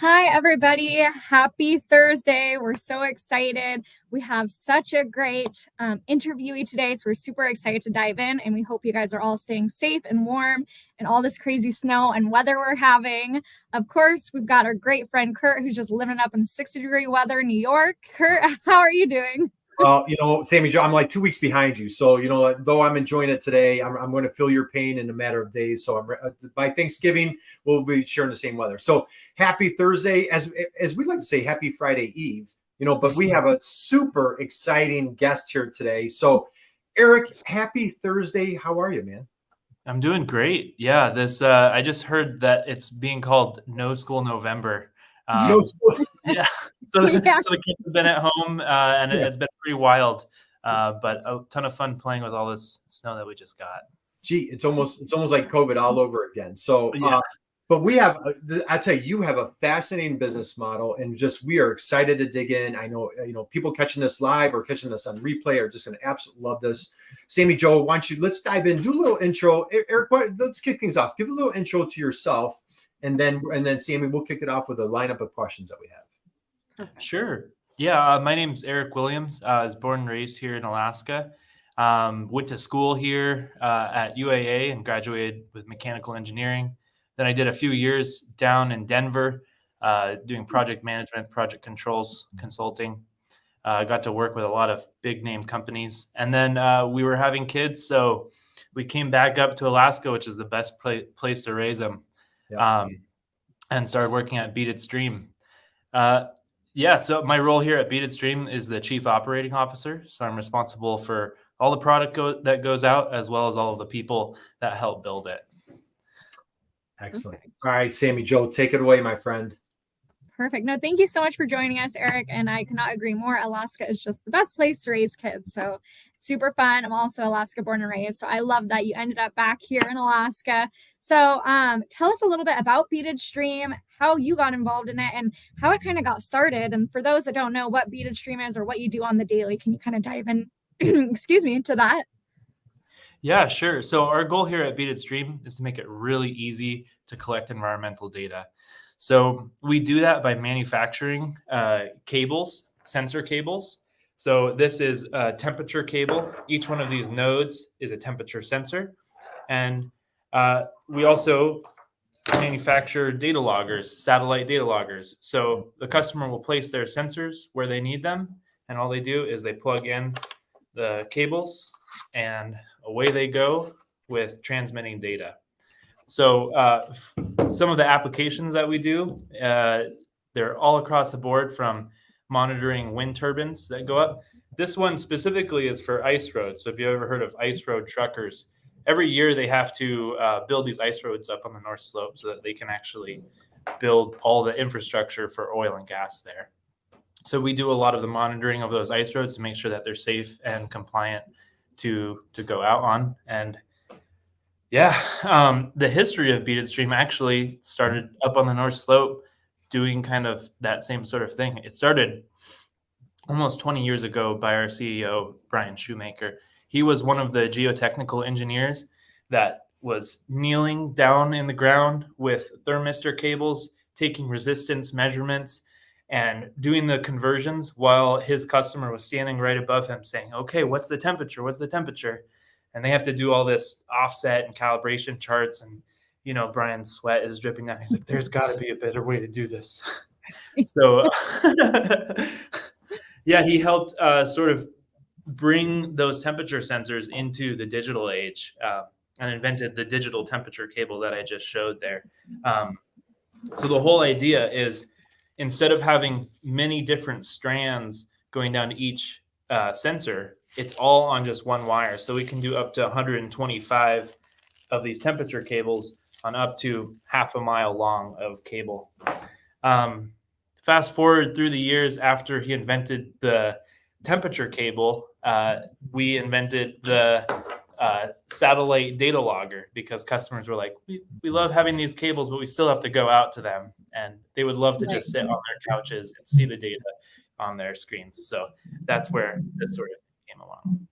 Hi, everybody. Happy Thursday. We're so excited. We have such a great interviewee today, so we're super excited to dive in, and we hope you guys are all staying safe and warm in all this crazy snow and weather we're having. Of course, we've got our great friend Kurt, who's just living up in 60-degree weather in New York. Kurt, how are you doing? Well, Sammy Joe, I'm like 2 weeks behind you. So, though I'm enjoying it today, I'm going to feel your pain in a matter of days. So by Thanksgiving, we'll be sharing the same weather. So happy Thursday, as we like to say, happy Friday Eve, but we have a super exciting guest here today. So Erik, happy Thursday. How are you, man? I'm doing great. Yeah, I just heard that it's being called No School November. No school. Yeah. So the kids have been at home, and it's been pretty wild. But a ton of fun playing with all this snow that we just got. Gee, it's almost like COVID all over again. So, but we have, I tell you, you have a fascinating business model, and we are excited to dig in. I know, people catching this live or catching this on replay are just going to absolutely love this. Sammy Joe, let's dive in, do a little intro. Erik, let's kick things off. Give a little intro to yourself, and then Sammy, we'll kick it off with a lineup of questions that we have. Sure. Yeah. My name's Erik Williams. I was born and raised here in Alaska. Went to school here at UAA and graduated with mechanical engineering. Then I did a few years down in Denver doing project management, project controls, consulting. Got to work with a lot of big name companies. And then we were having kids, so we came back up to Alaska, which is the best place to raise them, and started working at BeadedStream. So my role here at BeadedStream is the Chief Operating Officer. So I'm responsible for all the product that goes out, as well as all of the people that help build it. Excellent. All right, Sammy Joe, take it away, my friend. Perfect. No, thank you so much for joining us, Erik. And I could not agree more. Alaska is just the best place to raise kids. So super fun. I'm also Alaska born and raised. So I love that you ended up back here in Alaska. So tell us a little bit about BeadedStream, how you got involved in it, and how it kind of got started. And for those that don't know what BeadedStream is or what you do on the daily, can you kind of dive in, to that? Yeah, sure. So our goal here at BeadedStream is to make it really easy to collect environmental data. So we do that by manufacturing cables, sensor cables. So this is a temperature cable. Each one of these nodes is a temperature sensor. And we also manufacture data loggers, satellite data loggers. So the customer will place their sensors where they need them. And all they do is they plug in the cables and away they go with transmitting data. So some of the applications that we do, they're all across the board, from monitoring wind turbines that go up. This one specifically is for ice roads. So if you've ever heard of ice road truckers, every year they have to build these ice roads up on the North Slope so that they can actually build all the infrastructure for oil and gas there. So we do a lot of the monitoring of those ice roads to make sure that they're safe and compliant to go out on. And the history of BeadedStream actually started up on the North Slope doing kind of that same sort of thing. It started almost 20 years ago by our CEO, Brian Shoemaker. He was one of the geotechnical engineers that was kneeling down in the ground with thermistor cables, taking resistance measurements and doing the conversions while his customer was standing right above him saying, okay, what's the temperature? What's the temperature? And they have to do all this offset and calibration charts. And, Brian's sweat is dripping down. He's like, there's got to be a better way to do this. So, he helped sort of bring those temperature sensors into the digital age and invented the digital temperature cable that I just showed there. So the whole idea is, instead of having many different strands going down to each sensor, it's all on just one wire. So we can do up to 125 of these temperature cables on up to half a mile long of cable. Fast forward through the years after he invented the temperature cable, we invented the satellite data logger, because customers were like, we love having these cables, but we still have to go out to them. And they would love to just sit on their couches and see the data on their screens. So that's where this sort of came along.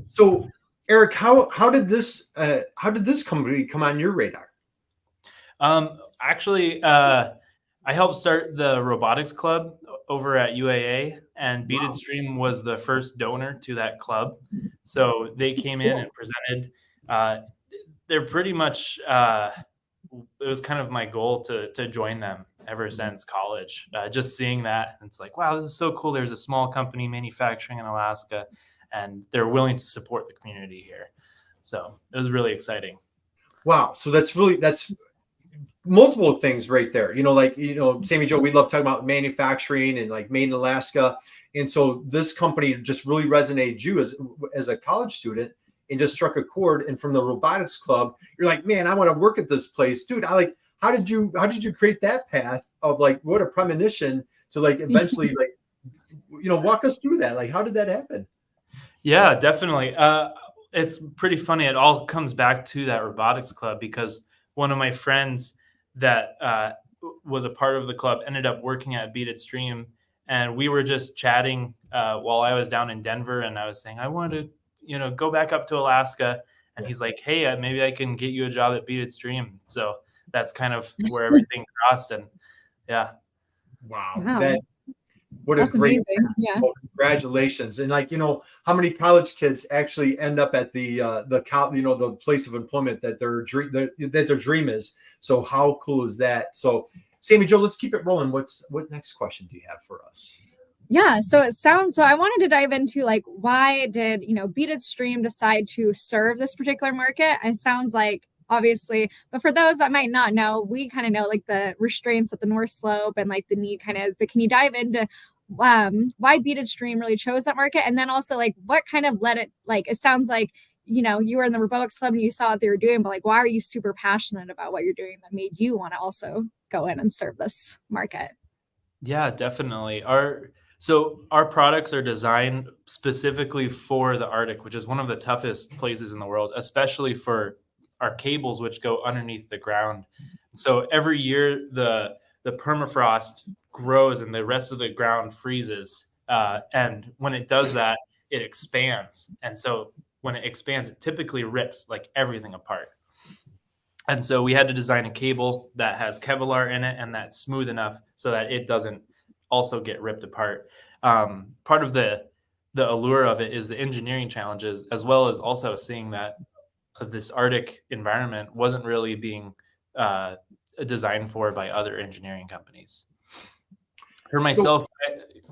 So Erik, how did this company come on your radar? Actually, I helped start the robotics club over at UAA, and BeadedStream was the first donor to that club. So they came in and presented. They're pretty much, it was kind of my goal to join them ever since college. Just seeing that, it's like, wow, this is so cool. There's a small company manufacturing in Alaska, and they're willing to support the community here. So it was really exciting. Wow. So that's multiple things right there. Sammy Joe, we love talking about manufacturing and like made in Alaska. And so this company just really resonated you as a college student and just struck a chord. And from the robotics club, you're like, man, I want to work at this place, dude. How did you create that path of like, what a premonition to like eventually like, walk us through that. Like, how did that happen? Yeah, definitely. It's pretty funny. It all comes back to that robotics club, because one of my friends that was a part of the club ended up working at BeadedStream, and we were just chatting while I was down in Denver, and I was saying I wanted to, go back up to Alaska, and he's like, "Hey, maybe I can get you a job at BeadedStream." So that's kind of where everything crossed, and yeah. Wow. What That's a great amazing. Yeah. Congratulations. And like, how many college kids actually end up at the place of employment that their dream is. So how cool is that? So Sammy Joe, let's keep it rolling. What next question do you have for us? Yeah, so I wanted to dive into like, why did, BeadedStream decide to serve this particular market? It sounds like, obviously, but for those that might not know, we kind of know like the restraints at the North Slope and like the need kind of is, but can you dive into why BeadedStream really chose that market? And then also like what kind of led it, like, it sounds like, you were in the robotics club and you saw what they were doing, but like, why are you super passionate about what you're doing that made you want to also go in and serve this market? Yeah, definitely. Our products are designed specifically for the Arctic, which is one of the toughest places in the world, especially for our cables, which go underneath the ground. So every year the permafrost grows and the rest of the ground freezes. And when it does that, it expands. And so when it expands, it typically rips like everything apart. And so we had to design a cable that has Kevlar in it and that's smooth enough so that it doesn't also get ripped apart. Part of the allure of it is the engineering challenges, as well as also seeing that this Arctic environment wasn't really being designed for by other engineering companies. For myself,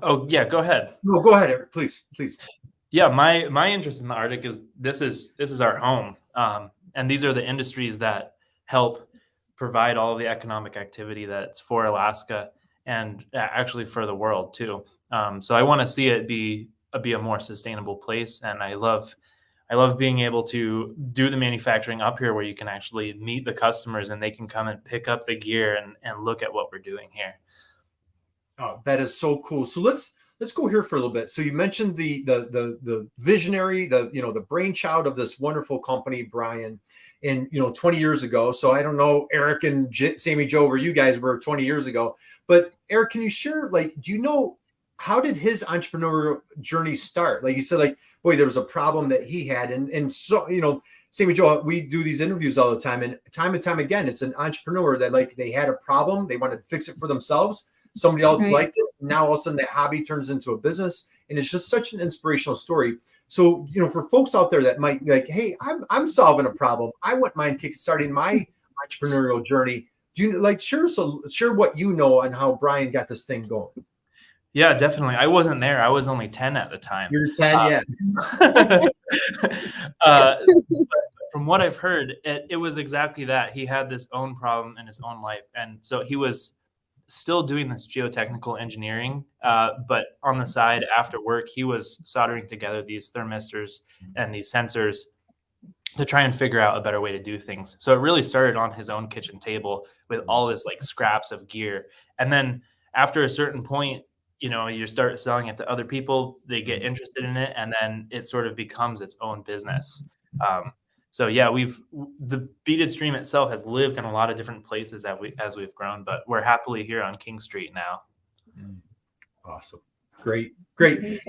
go ahead. No, go ahead, Eric, please. Yeah, my interest in the Arctic is this is our home, and these are the industries that help provide all of the economic activity that's for Alaska and actually for the world too. So I want to see it be a more sustainable place, and I love being able to do the manufacturing up here where you can actually meet the customers and they can come and pick up the gear and look at what we're doing here. Oh, that is so cool. So let's go here for a little bit. So you mentioned the visionary, the brainchild of this wonderful company, Brian, and 20 years ago. So I don't know, Eric and Sammy Joe, where you guys were 20 years ago. But Eric, can you share, like, do you know, how did his entrepreneurial journey start? Like you said, like, boy, there was a problem that he had. And so, Sammy Joe, we do these interviews all the time. And time again, it's an entrepreneur that like they had a problem. They wanted to fix it for themselves. Somebody else liked it. Now all of a sudden that hobby turns into a business. And it's just such an inspirational story. So, for folks out there that might like, hey, I'm solving a problem. I wouldn't mind kickstarting my entrepreneurial journey. Do you like share what you know on how Brian got this thing going? Yeah, definitely. I wasn't there. I was only 10 at the time. You're 10, yeah. From what I've heard, it was exactly that. He had this own problem in his own life. And so he was still doing this geotechnical engineering, but on the side after work, he was soldering together these thermistors and these sensors to try and figure out a better way to do things. So it really started on his own kitchen table with all this like scraps of gear. And then after a certain point, you start selling it to other people, they get interested in it, and then it sort of becomes its own business. So yeah, the BeadedStream itself has lived in a lot of different places as we've grown, but we're happily here on King Street now. Awesome. Great.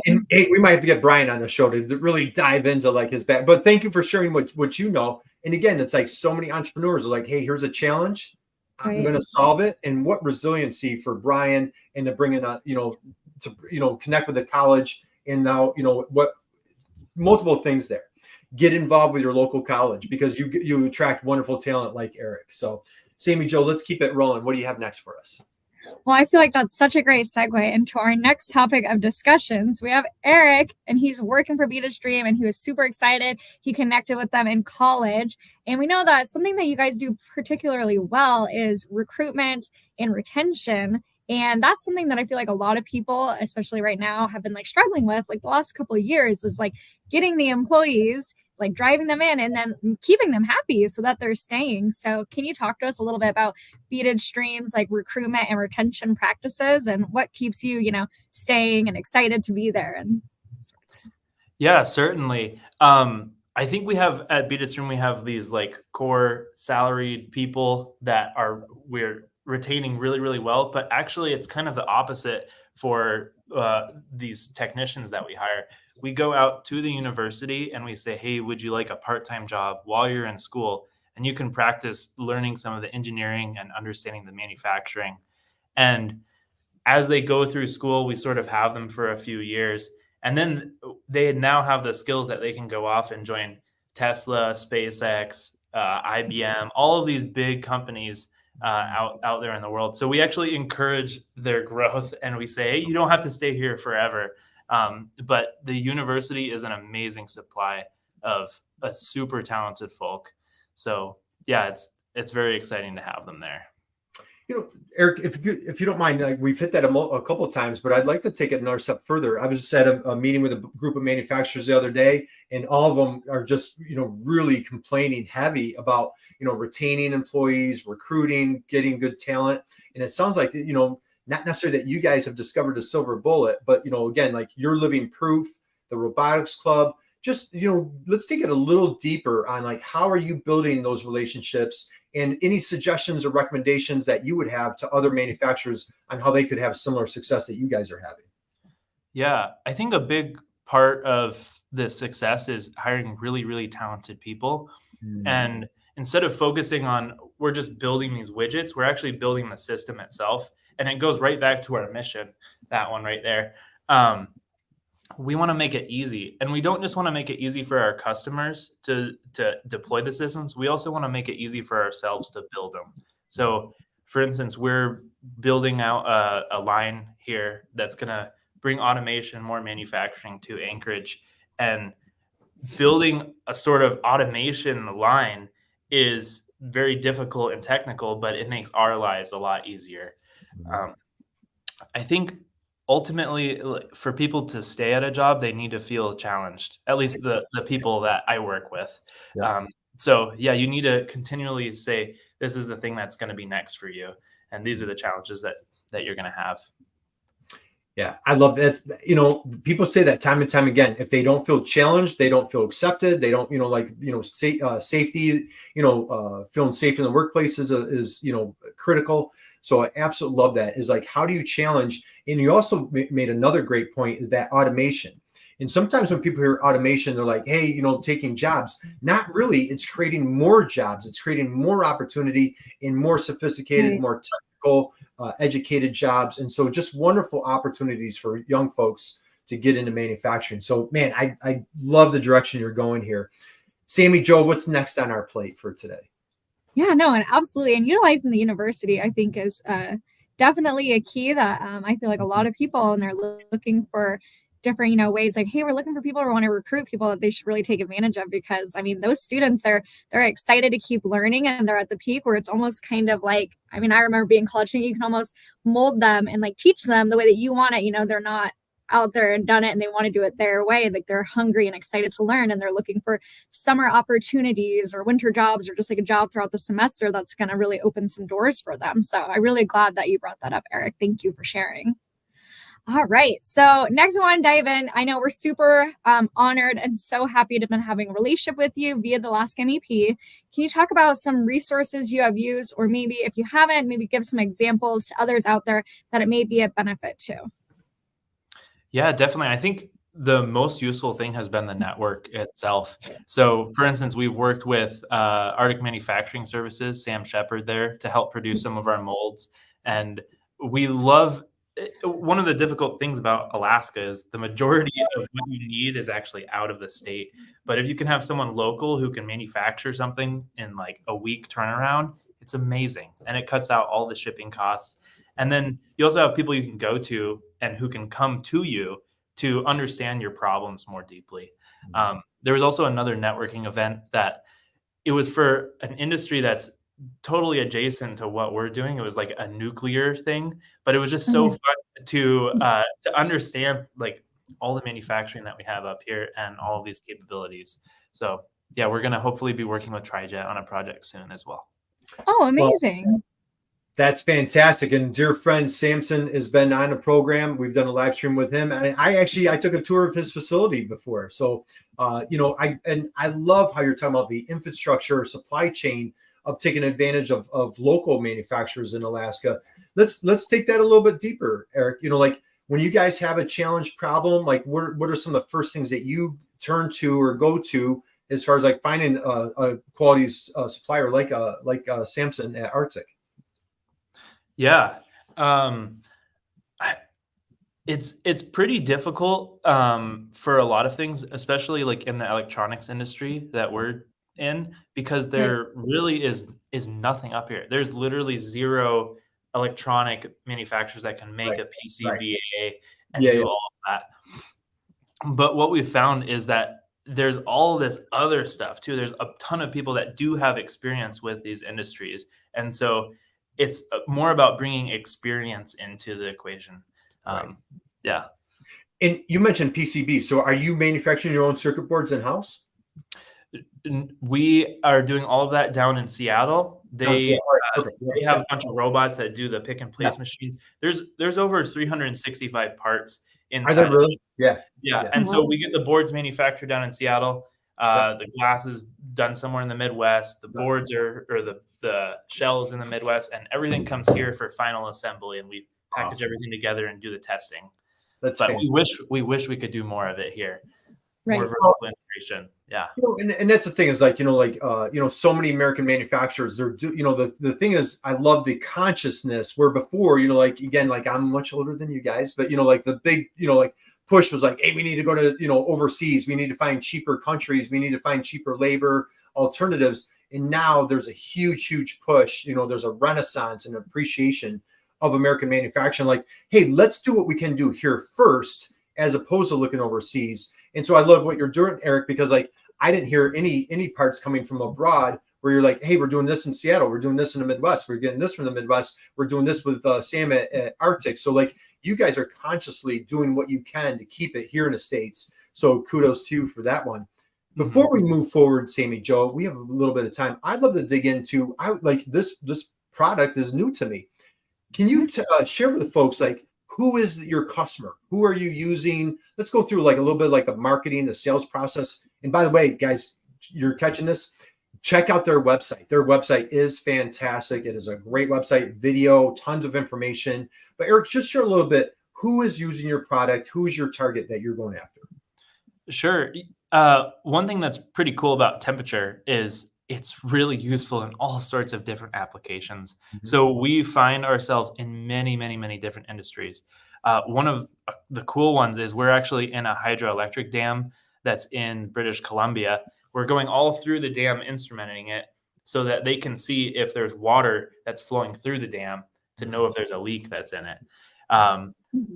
And hey, we might have to get Brian on the show to really dive into like his back, but thank you for sharing what you know. And again, it's like so many entrepreneurs are like, hey, here's a challenge. I'm going to solve it. And what resiliency for Brian, and to bring in to connect with the college, and now what multiple things there. Get involved with your local college, because you attract wonderful talent like Erik. So Sammy Joe, let's keep it rolling. What do you have next for us? Well, I feel like that's such a great segue into our next topic of discussions. We have Erik, and he's working for BeadedStream, and he was super excited. He connected with them in college. And we know that something that you guys do particularly well is recruitment and retention. And that's something that I feel like a lot of people, especially right now, have been like struggling with like the last couple of years, is like getting the employees, like driving them in and then keeping them happy so that they're staying. So can you talk to us a little bit about BeadedStream's like recruitment and retention practices, and what keeps you, staying and excited to be there? And yeah, certainly. I think we have at BeadedStream, we have these like core salaried people that we're retaining really, really well, but actually it's kind of the opposite for these technicians that we hire. We go out to the university and we say, hey, would you like a part-time job while you're in school? And you can practice learning some of the engineering and understanding the manufacturing. And as they go through school, we sort of have them for a few years. And then they now have the skills that they can go off and join Tesla, SpaceX, IBM, all of these big companies out there in the world. So we actually encourage their growth, and we say, hey, you don't have to stay here forever. But the university is an amazing supply of a super talented folk. So yeah, it's very exciting to have them there. Erik, if you don't mind, we've hit that a couple of times, but I'd like to take it another step further. I was just at a meeting with a group of manufacturers the other day, and all of them are just, really complaining heavy about, retaining employees, recruiting, getting good talent. And it sounds like, not necessarily that you guys have discovered a silver bullet, but, again, like you're living proof, the robotics club, just, let's take it a little deeper on like, how are you building those relationships, and any suggestions or recommendations that you would have to other manufacturers on how they could have similar success that you guys are having? Yeah, I think a big part of this success is hiring really, really talented people. And instead of focusing on, we're just building these widgets, we're actually building the system itself. And it goes right back to our mission, that one right there. We want to make it easy. And we don't just want to make it easy for our customers to deploy the systems. We also want to make it easy for ourselves to build them. So for instance, we're building out a line here that's going to bring automation, more manufacturing to Anchorage. And building a sort of automation line is very difficult and technical, but it makes our lives a lot easier. I think ultimately, for people to stay at a job, they need to feel challenged, at least the people that I work with. Yeah. So yeah, you need to continually say, this is the thing that's going to be next for you. And these are the challenges that you're going to have. Yeah, I love that. People say that time and time again. If they don't feel challenged, they don't feel accepted. They don't, safety, feeling safe in the workplace is critical. So I absolutely love that. Is like, how do you challenge? And you also made another great point, is that automation. And sometimes when people hear automation, they're like, hey, taking jobs. Not really. It's creating more jobs. It's creating more opportunity in more sophisticated, more technical, educated jobs. And so just wonderful opportunities for young folks to get into manufacturing. So, man, I love the direction you're going here. Sammy Joe, what's next on our plate for today? Yeah, no, and absolutely. And utilizing the university, I think, is definitely a key that I feel like a lot of people, and they're looking for different, ways, like, hey, we're looking for people who want to recruit people that they should really take advantage of, because I mean, those students they're excited to keep learning, and they're at the peak where it's almost kind of like, I mean, I remember being in college, you can almost mold them and like teach them the way that you want it. They're not out there and done it and they want to do it their way. Like, they're hungry and excited to learn, and they're looking for summer opportunities or winter jobs, or just like a job throughout the semester that's going to really open some doors for them. So I'm really glad that you brought that up, Erik. Thank you for sharing. All right. So next I want to dive in. I know we're super honored and so happy to have been having a relationship with you via the Alaska MEP. Can you talk about some resources you have used, or maybe if you haven't, maybe give some examples to others out there that it may be a benefit to? Yeah, definitely. I think the most useful thing has been the network itself. So, for instance, we've worked with Arctic Manufacturing Services, Sam Shepard there, to help produce some of our molds. And we love one of the difficult things about Alaska is the majority of what you need is actually out of the state. But if you can have someone local who can manufacture something in like a week turnaround, it's amazing. And it cuts out all the shipping costs. And then you also have people you can go to and who can come to you to understand your problems more deeply. There was also another networking event that it was for an industry that's totally adjacent to what we're doing. It was like a nuclear thing, but it was just so fun to understand like all the manufacturing that we have up here and all of these capabilities. So yeah, we're gonna hopefully be working with TriJet on a project soon as well. Oh, amazing. Well, that's fantastic. And dear friend Samson has been on a program. We've done a live stream with him. And I took a tour of his facility before. So, I love how you're talking about the infrastructure, supply chain of taking advantage of local manufacturers in Alaska. Let's take that a little bit deeper, Erik. Like when you guys have a challenge problem, like what are some of the first things that you turn to or go to as far as like finding a quality supplier like Samson at Arctic? Yeah. It's pretty difficult for a lot of things, especially like in the electronics industry that we're in, because there really is nothing up here. There's literally zero electronic manufacturers that can make a PCBA and do all of that. But what we found is that there's all this other stuff too. There's a ton of people that do have experience with these industries. And so it's more about bringing experience into the equation. Yeah. And you mentioned PCB. So are you manufacturing your own circuit boards in-house? We are doing all of that down in Seattle. They have a bunch of robots that do the pick and place machines. There's over 365 parts inside. Are there really? Yeah. And so we get the boards manufactured down in Seattle. The glass is done somewhere in the Midwest. The boards or the shells in the Midwest, and everything comes here for final assembly, and we package everything together and do the testing. But we wish we could do more of it here. More vertical integration. Yeah. And that's the thing is like, so many American manufacturers, the thing is, I love the consciousness where before, again, like I'm much older than you guys, but like the big, push was like, hey, we need to go to, overseas. We need to find cheaper countries. We need to find cheaper labor alternatives. And now there's a huge push. There's a renaissance and appreciation of American manufacturing. Like, hey, let's do what we can do here first, as opposed to looking overseas. And so I love what you're doing, Erik, because like I didn't hear any parts coming from abroad where you're like, hey, we're doing this in Seattle, we're doing this in the Midwest, we're getting this from the Midwest, we're doing this with Sam at Arctic. So like you guys are consciously doing what you can to keep it here in the States. So kudos to you for that one. Before we move forward, Sammy Joe, we have a little bit of time. I'd love to dig into this product is new to me. Can you share with the folks like who is your customer? Who are you using? Let's go through like a little bit like the marketing, the sales process. And by the way, guys, you're catching this. Check out their website. Their website is fantastic. It is a great website, video, tons of information. But Erik, just share a little bit. Who is using your product? Who is your target that you're going after? Sure. One thing that's pretty cool about temperature is it's really useful in all sorts of different applications. So we find ourselves in many different industries. One of the cool ones is we're actually in a hydroelectric dam that's in British Columbia. We're going all through the dam, instrumenting it so that they can see if there's water that's flowing through the dam to know if there's a leak that's in it.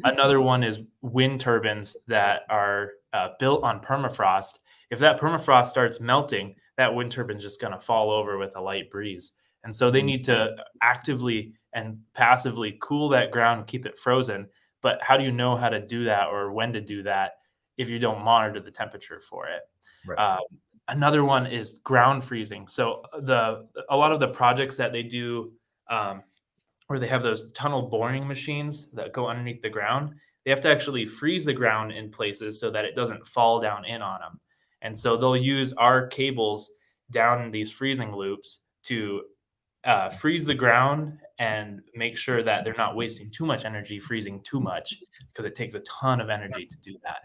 Another one is wind turbines that are built on permafrost. If that permafrost starts melting, that wind turbine is just going to fall over with a light breeze. And so they need to actively and passively cool that ground, keep it frozen. But how do you know how to do that or when to do that if you don't monitor the temperature for it? Right. Another one is ground freezing. So a lot of the projects that they do where they have those tunnel boring machines that go underneath the ground, they have to actually freeze the ground in places so that it doesn't fall down in on them. And so they'll use our cables down in these freezing loops to freeze the ground and make sure that they're not wasting too much energy freezing too much, because it takes a ton of energy to do that.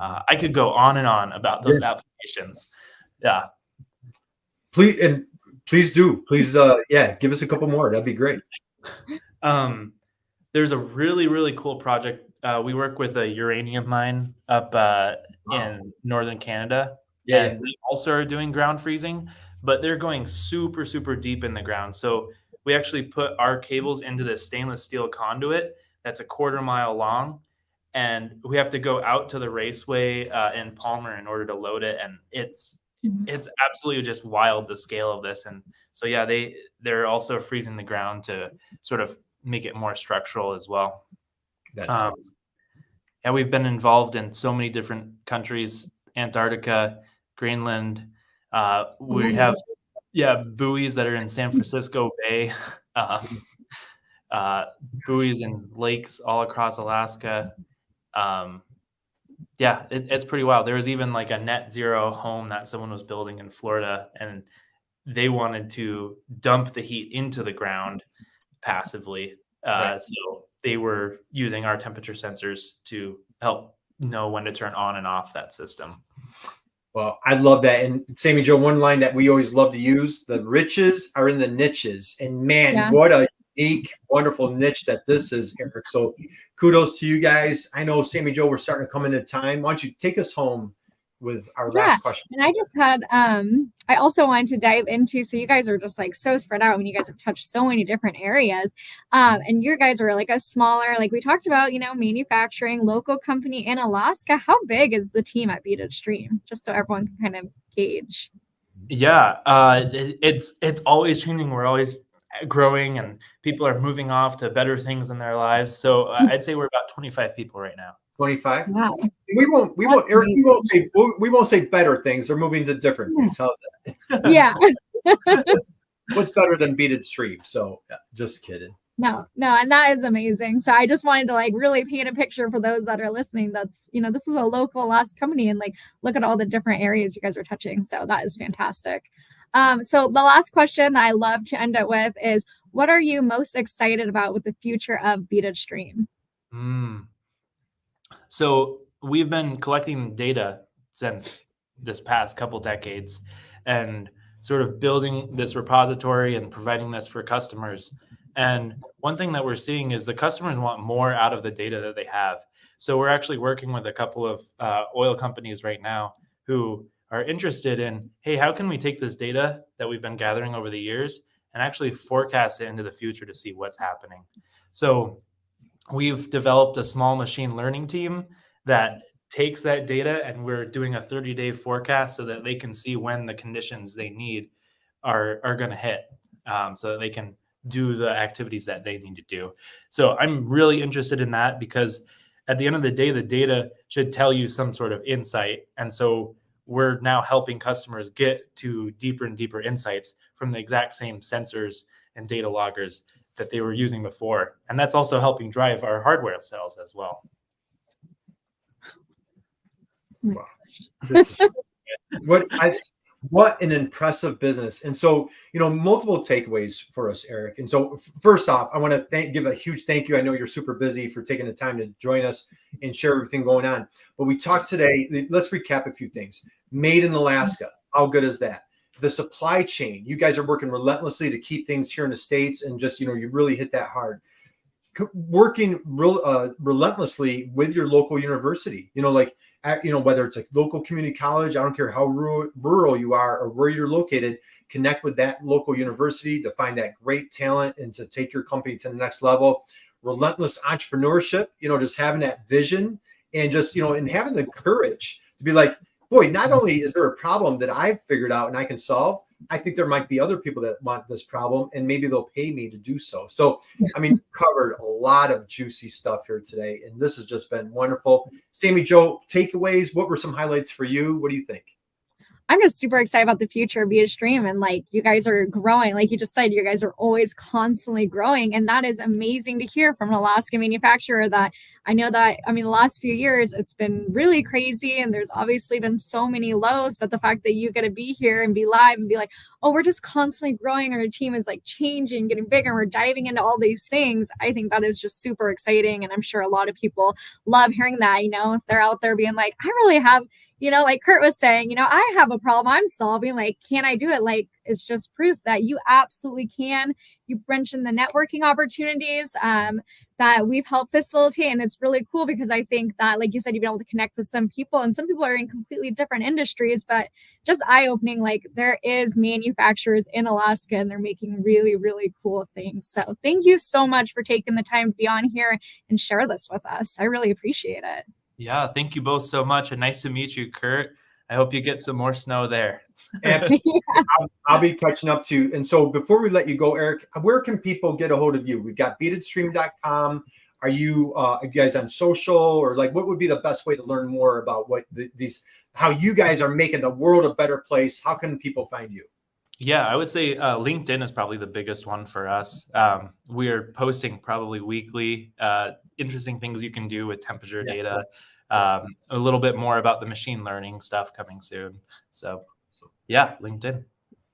I could go on and on about those applications. Yeah. Please do. Please, give us a couple more. That'd be great. There's a really, really cool project. We work with a uranium mine up in northern Canada. And they also are doing ground freezing, but they're going super, super deep in the ground. So we actually put our cables into this stainless steel conduit that's a 1/4 mile long. And we have to go out to the raceway in Palmer in order to load it. And it's absolutely just wild, the scale of this. And so, yeah, they're also freezing the ground to sort of make it more structural as well. Yeah, we've been involved in so many different countries, Antarctica, Greenland. We have, buoys that are in San Francisco Bay, buoys in lakes all across Alaska. It's pretty wild. There was even like a net zero home that someone was building in Florida, and they wanted to dump the heat into the ground passively. So they were using our temperature sensors to help know when to turn on and off that system. Well, I love that. And Sammy Joe, one line that we always love to use: the riches are in the niches. And man, what a unique, wonderful niche that this is, Erik. So kudos to you guys. I know, Sammy Joe, we're starting to come into time. Why don't you take us home with our last question? And I just had, I also wanted to dive into, so you guys are just like so spread out. I mean, you guys have touched so many different areas. And you guys are like a smaller, like we talked about, manufacturing, local company in Alaska. How big is the team at BeadedStream? Just so everyone can kind of gauge. Yeah, it's always changing. We're always growing, and people are moving off to better things in their lives. So I'd say we're about 25 people right now. 25. Wow. We won't, Erik, we won't say better things. They're moving to different things. How's that? Yeah. What's better than BeadedStream? So just kidding. No, and that is amazing. So I just wanted to like really paint a picture for those that are listening. That's, this is a local Alaska company, and like look at all the different areas you guys are touching. So that is fantastic. So the last question I love to end it with is, what are you most excited about with the future of BeadedStream? So we've been collecting data since this past couple decades and sort of building this repository and providing this for customers. And one thing that we're seeing is the customers want more out of the data that they have. So we're actually working with a couple of oil companies right now who are interested in, hey, how can we take this data that we've been gathering over the years and actually forecast it into the future to see what's happening? So we've developed a small machine learning team that takes that data, and we're doing a 30-day forecast so that they can see when the conditions they need are going to hit, so that they can do the activities that they need to do. So I'm really interested in that, because at the end of the day, the data should tell you some sort of insight. And so we're now helping customers get to deeper and deeper insights from the exact same sensors and data loggers that they were using before. And that's also helping drive our hardware sales as well. Wow. What an impressive business. And so, multiple takeaways for us, Erik. And so first off, I want to give a huge thank you. I know you're super busy, for taking the time to join us and share everything going on. But we talked today, let's recap a few things. Made in Alaska. How good is that? The supply chain. You guys are working relentlessly to keep things here in the States, and just, you really hit that hard. Working relentlessly with your local university, whether it's a local community college, I don't care how rural you are or where you're located, connect with that local university to find that great talent and to take your company to the next level. Relentless entrepreneurship, just having that vision and just, and having the courage to be like, boy, not only is there a problem that I've figured out and I can solve, I think there might be other people that want this problem, and maybe they'll pay me to do so. So, covered a lot of juicy stuff here today, and this has just been wonderful. Sammy Joe, takeaways. What were some highlights for you? What do you think? I'm just super excited about the future of BeadedStream, and like you guys are growing. Like you just said, you guys are always constantly growing, and that is amazing to hear from an Alaska manufacturer. That I know that, I mean, the last few years it's been really crazy, and there's obviously been so many lows, but the fact that you get to be here and be live and be like, oh, we're just constantly growing, and our team is like changing, getting bigger, and we're diving into all these things. I think that is just super exciting, and I'm sure a lot of people love hearing that. You know, if they're out there being like, I really have, you know, like Kurt was saying, you know, I have a problem I'm solving. Like, can I do it? Like, it's just proof that you absolutely can. You mentioned the networking opportunities that we've helped facilitate. And it's really cool because I think that, like you said, you've been able to connect with some people, and some people are in completely different industries, but just eye-opening, like there is manufacturers in Alaska and they're making really, really cool things. So thank you so much for taking the time to be on here and share this with us. I really appreciate it. Yeah, thank you both so much, and nice to meet you, Kurt. I hope you get some more snow there. Absolutely. I'll be catching up to you. And so before we let you go, Erik, where can people get a hold of you? We've got beadedstream.com. Are you guys on social, or like what would be the best way to learn more about what how you guys are making the world a better place? How can people find you? Yeah, I would say LinkedIn is probably the biggest one for us. We're posting probably weekly, interesting things you can do with temperature data, a little bit more about the machine learning stuff coming soon. So yeah, LinkedIn.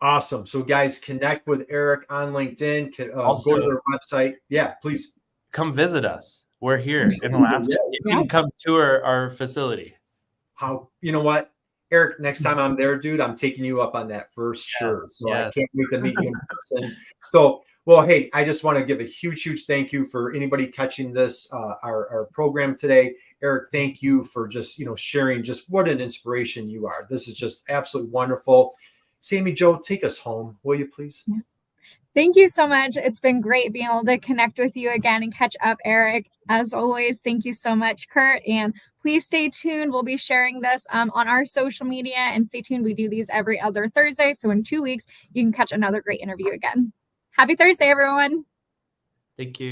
Awesome. So guys, connect with Erik on LinkedIn. Also, go to their website. Yeah, please. Come visit us. We're here in Alaska. You can come tour our facility. You know what? Erik, next time I'm there, dude, I'm taking you up on that for sure. So I can't wait to meet you in person. So, well, hey, I just want to give a huge, huge thank you for anybody catching this, our program today. Erik, thank you for just, sharing just what an inspiration you are. This is just absolutely wonderful. Sammy Jo, take us home, will you please? Yeah. Thank you so much. It's been great being able to connect with you again and catch up, Erik. As always, thank you so much, Kurt. And please stay tuned. We'll be sharing this on our social media, and stay tuned. We do these every other Thursday. So in 2 weeks, you can catch another great interview again. Happy Thursday, everyone. Thank you.